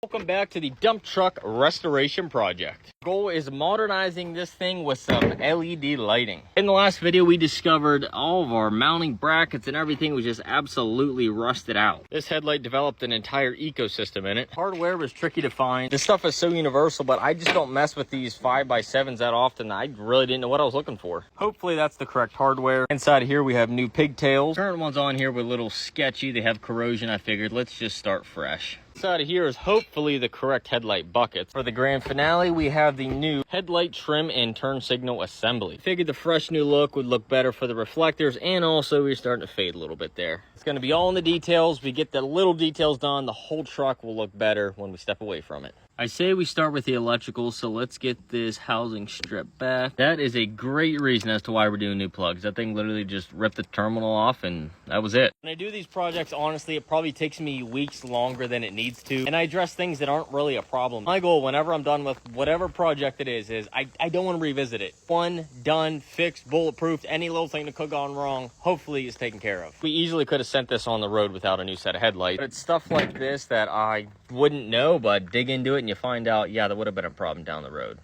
Welcome back to the dump truck restoration project. Goal is modernizing this thing with some LED lighting. In the last video, we discovered all of our mounting brackets and everything was just absolutely rusted out. This headlight developed an entire ecosystem in it. Hardware was tricky to find. This stuff is so universal, but I just don't mess with these 5x7s that often. I really didn't know what I was looking for. Hopefully that's the correct hardware. Inside here, we have new pigtails. Current ones on here were a little sketchy. They have corrosion. I figured let's just start fresh. Inside of here is hopefully the correct headlight buckets. For the grand finale, we have the new headlight trim and turn signal assembly. Figured the fresh new look would look better for the reflectors, and also we're starting to fade a little bit there. It's going to be all in the details. We get the little details done, the whole truck will look better when we step away from it. I say we start with the electrical, so let's get this housing stripped back. That is a great reason as to why we're doing new plugs. That thing literally just ripped the terminal off and that was it. When I do these projects, honestly, it probably takes me weeks longer than it needs to. And I address things that aren't really a problem. My goal, whenever I'm done with whatever project it is I don't want to revisit it. One, done, fixed, bulletproofed, any little thing that could have gone wrong, hopefully is taken care of. We easily could have sent this on the road without a new set of headlights. But it's stuff like this that I wouldn't know, but dig into it and you find out, yeah, that would have been a problem down the road.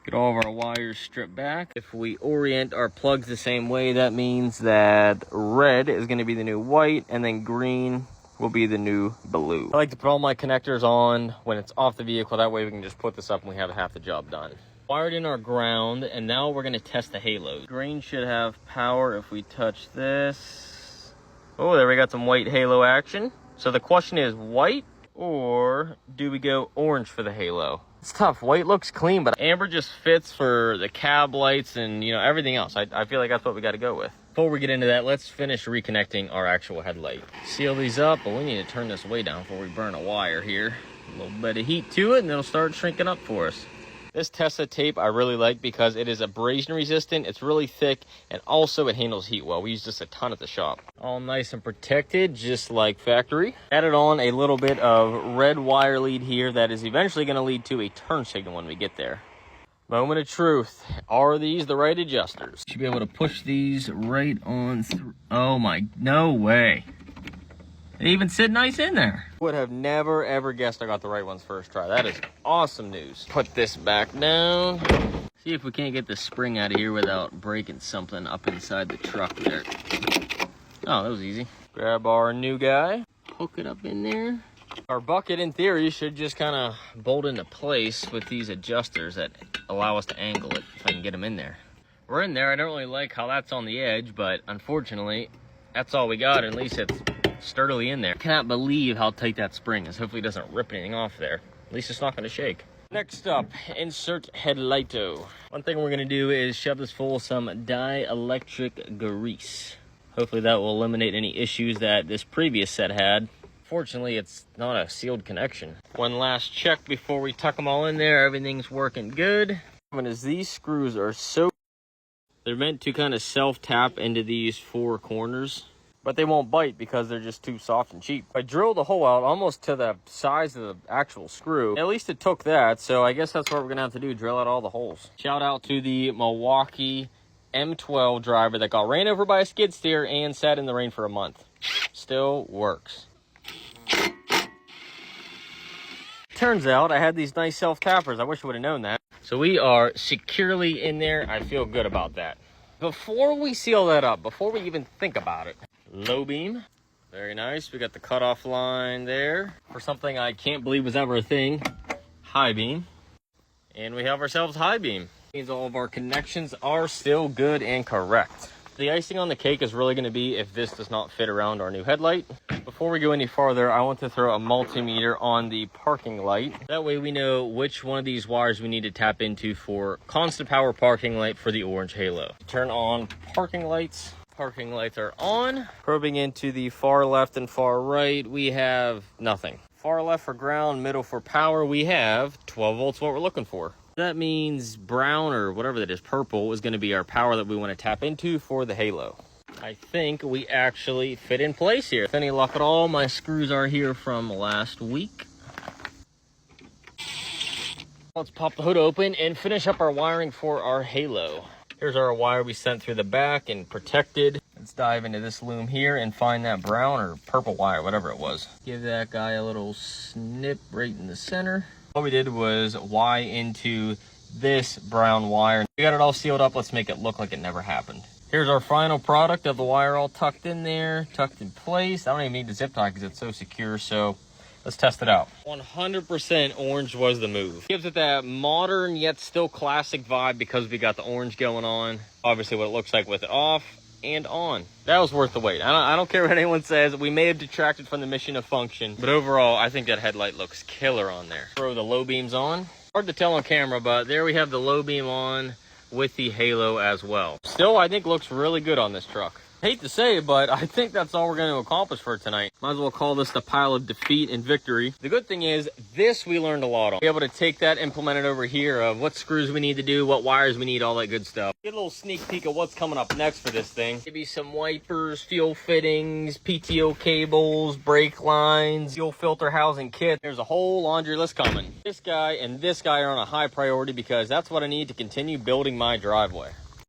Get all of our wires stripped back. If we orient our plugs the same way, that means that red is going to be the new white and then green will be the new blue. I like to put all my connectors on when it's off the vehicle. That way we can just put this up and we have half the job done. Wired in our ground, and now we're going to test the halos. Green should have power if we touch this. Oh, there we got some white halo action. So the question is white, or do we go orange for the halo? It's tough. White looks clean, but amber just fits for the cab lights and, you know, everything else. I feel like that's what we got to go with. Before we get into that, let's finish reconnecting our actual headlight. Seal these up, but we need to turn this way down before we burn a wire here. A little bit of heat to it and it'll start shrinking up for us. This Tesa tape I really like because it is abrasion resistant, it's really thick, and also it handles heat well. We use this a ton at the shop. All nice and protected, just like factory. Added on a little bit of red wire lead here that is eventually going to lead to a turn signal when we get there. Moment of truth. Are these the right adjusters? Should be able to push these right on through. Oh my, no way. They even sit nice in there. Would have never ever guessed I got the right ones first try. That is awesome news. Put this back down. See if we can't get the spring out of here without breaking something up inside the truck there. Oh, that was easy. Grab our new guy, hook it up in there. Our bucket in theory should just kind of bolt into place with these adjusters that allow us to angle it if I can get them in there. We're in there. I don't really like how that's on the edge, but unfortunately that's all we got. At least it's sturdily in there. I cannot believe how tight that spring is. Hopefully it doesn't rip anything off there. At least it's not going to shake. Next up, insert headlighto. One thing we're going to do is shove this full of some dielectric grease. Hopefully that will eliminate any issues that this previous set had. Fortunately, it's not a sealed connection. One last check before we tuck them all in there. Everything's working good. As these screws are so, they're meant to kind of self-tap into these four corners, but they won't bite because they're just too soft and cheap. I drilled the hole out almost to the size of the actual screw. At least it took that, so I guess that's what we're gonna have to do, drill out all the holes. Shout out to the Milwaukee M12 driver that got ran over by a skid steer and sat in the rain for a month. Still works. Turns out I had these nice self-tappers. I wish I would have known that. So we are securely in there. I feel good about that. Before we seal that up, before we even think about it, low beam, very nice. We got the cutoff line there for something I can't believe was ever a thing. High beam, and we have ourselves high beam. Means all of our connections are still good and correct. The icing on the cake is really going to be if this does not fit around our new headlight. Before we go any farther, I want to throw a multimeter on the parking light. That way we know which one of these wires we need to tap into for constant power parking light for the orange halo. Turn on parking lights. Parking lights are on. Probing into the far left and far right, we have nothing. Far left for ground, middle for power, we have 12 volts, what we're looking for. That means brown, or whatever that is, purple, is going to be our power that we want to tap into for the halo. I think we actually fit in place here. With any luck at all, my screws are here from last week. Let's pop the hood open and finish up our wiring for our halo. Here's our wire we sent through the back and protected. Let's dive into this loom here and find that brown or purple wire, whatever it was. Give that guy a little snip right in the center. What we did was Y into this brown wire. We got it all sealed up. Let's make it look like it never happened. Here's our final product of the wire all tucked in there, tucked in place. I don't even need the zip tie because it's so secure, so let's test it out. 100% orange was the move. Gives it that modern yet still classic vibe because we got the orange going on. Obviously what it looks like with it off and on. That was worth the wait. I don't care what anyone says. We may have detracted from the mission of function, but overall, I think that headlight looks killer on there. Throw the low beams on. Hard to tell on camera, but there we have the low beam on with the halo as well. Still, I think looks really good on this truck. Hate to say it, but I think that's all we're going to accomplish for tonight. Might as well call this the pile of defeat and victory. The good thing is, this we learned a lot on. Be able to take that, implement it over here of what screws we need to do, what wires we need, all that good stuff. Get a little sneak peek of what's coming up next for this thing. Maybe some wipers, fuel fittings, PTO cables, brake lines, fuel filter housing kit. There's a whole laundry list coming. This guy and this guy are on a high priority because that's what I need to continue building my driveway.